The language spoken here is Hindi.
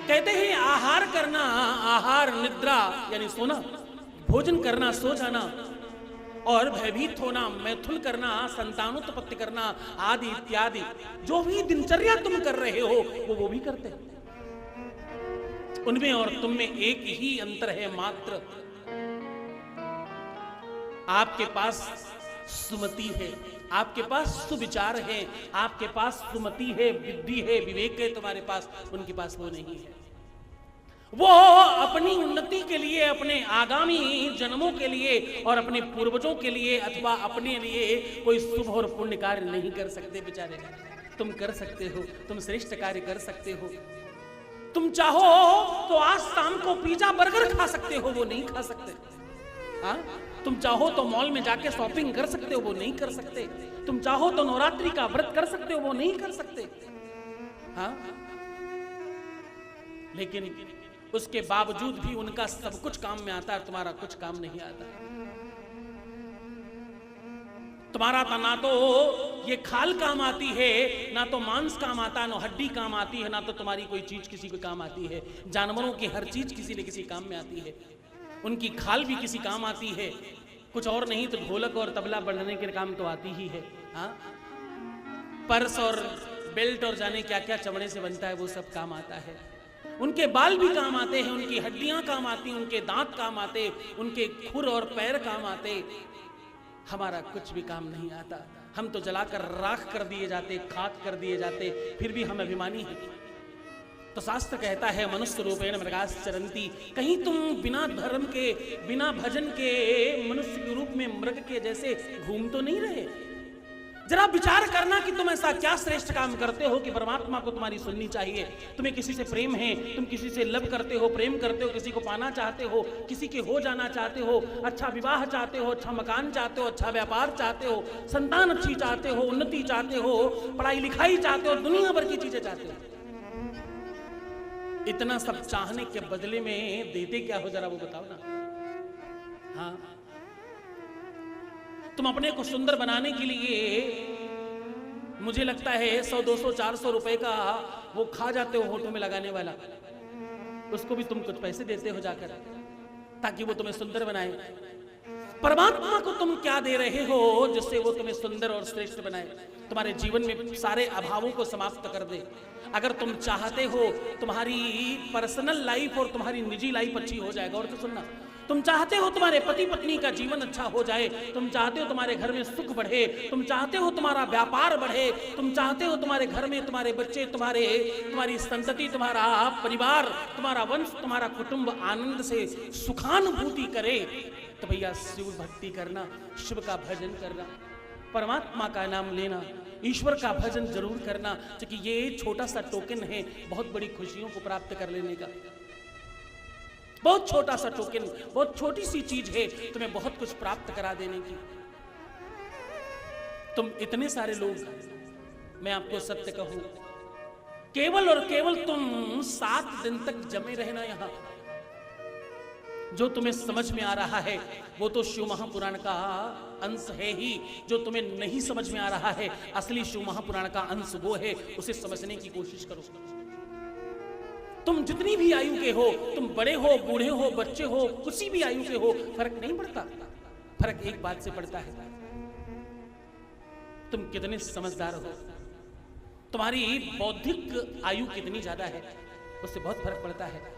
कहते हैं आहार करना, आहार निद्रा यानी सोना, भोजन करना सो जाना, और भयभीत होना, मैथुन करना, संतानोत्पत्ति करना आदि इत्यादि जो भी दिनचर्या तुम कर रहे हो वो भी करते हैं। उनमें और तुम में एक ही अंतर है मात्र, आपके पास सुमति है, आपके पास सुविचार है, आपके पास सुमति है, बुद्धि है, विवेक है तुम्हारे पास, उनके पास वो नहीं है। वो अपनी उन्नति के लिए, अपने आगामी जन्मों के लिए और अपने पूर्वजों के लिए अथवा अपने लिए कोई शुभ और पुण्य कार्य नहीं कर सकते बेचारे। तुम कर सकते हो, तुम श्रेष्ठ कार्य कर सकते हो। तुम चाहो तो आज शाम को पिज्जा बर्गर खा सकते हो, वो नहीं खा सकते। हाँ, तुम चाहो तो मॉल में जाके शॉपिंग कर सकते हो, वो नहीं कर सकते। तुम चाहो तो नवरात्रि का व्रत कर सकते हो, वो नहीं कर सकते। हाँ, लेकिन उसके बावजूद भी उनका सब कुछ काम में आता है, तुम्हारा कुछ काम नहीं आता। तुम्हारा तो ना तो ये खाल काम आती है, ना तो मांस काम आता है, ना हड्डी काम आती है, ना तो तुम्हारी कोई चीज किसी को काम आती है। जानवरों की हर चीज किसी न किसी काम में आती है, उनकी खाल भी किसी काम आती है, कुछ और नहीं तो ढोलक और तबला बढ़ने के काम तो आती ही है। हाँ, पर्स और बेल्ट और जाने क्या क्या चमड़े से बनता है वो सब काम आता है। उनके बाल भी काम आते हैं, उनकी हड्डियां काम आती हैं, उनके दांत काम आते, उनके खुर और पैर काम आते। हमारा कुछ भी काम नहीं आता। हम तो जलाकर राख कर दिए जाते, खाक कर दिए जाते, फिर भी हम अभिमानी हैं। तो शास्त्र कहता है मनुष्य रूपेण मृगास चरंती, कहीं तुम बिना धर्म के, बिना भजन के मनुष्य के रूप में मृग के जैसे घूम तो नहीं रहे। जरा विचार करना कि तुम ऐसा क्या श्रेष्ठ काम करते हो कि परमात्मा को तुम्हारी सुननी चाहिए। तुम्हें किसी से प्रेम है, तुम किसी से लव करते हो, प्रेम करते हो, किसी को पाना चाहते हो, किसी के हो जाना चाहते हो, अच्छा विवाह चाहते हो, अच्छा मकान चाहते हो, अच्छा व्यापार चाहते हो, संतान अच्छी चाहते हो, उन्नति चाहते हो, पढ़ाई लिखाई चाहते हो, दुनिया भर की चीजें चाहते हो। इतना सब चाहने के बदले में देते क्या हो, जरा वो बताओ ना। हाँ, तुम अपने को सुंदर बनाने के लिए मुझे लगता है 100, 200, 400 रुपए का वो खा जाते हो होठों में लगाने वाला, उसको भी तुम कुछ पैसे देते हो जाकर ताकि वो तुम्हें सुंदर बनाए। परमात्मा को तुम क्या दे रहे हो जिससे वो तुम्हें सुंदर और श्रेष्ठ बनाए, तुम्हारे जीवन में सारे अभावों को समाप्त कर दे। अगर तुम चाहते हो तुम्हारी पर्सनल लाइफ और तुम्हारी निजी लाइफ अच्छी हो जाएगा, और तो सुनना, तुम चाहते हो तुम्हारे पति पत्नी का जीवन अच्छा हो जाए, तुम चाहते हो तुम्हारे घर में सुख बढ़े, तुम चाहते हो तुम्हारा व्यापार बढ़े, तुम चाहते हो तुम्हारे घर में तुम्हारे बच्चे, तुम्हारी संतति, तुम्हारा परिवार, तुम्हारा वंश, तुम्हारा कुटुंब आनंद से सुखानुभूति करे, तो भैया शिव भक्ति करना, शिव का भजन करना, परमात्मा का नाम लेना, ईश्वर का भजन जरूर करना, क्योंकि ये छोटा सा टोकन है बहुत बड़ी खुशियों को प्राप्त कर लेने का। बहुत छोटा सा टोकन, बहुत छोटी सी चीज है तुम्हें बहुत कुछ प्राप्त करा देने की। तुम इतने सारे लोग, मैं आपको सत्य कहूं, केवल और केवल तुम 7 दिन तक जमे रहना यहां। जो तुम्हें समझ में आ रहा है वो तो शिव महापुराण का अंश है ही, जो तुम्हें नहीं समझ में आ रहा है असली शिव महापुराण का अंश वो है, उसे समझने की कोशिश करो। तुम जितनी भी आयु के हो, तुम बड़े हो, बूढ़े हो, बच्चे हो, किसी भी आयु के हो, फर्क नहीं पड़ता। फर्क एक बात से पड़ता है, तुम कितने समझदार हो, तुम्हारी बौद्धिक आयु कितनी ज्यादा है, उससे बहुत फर्क पड़ता है।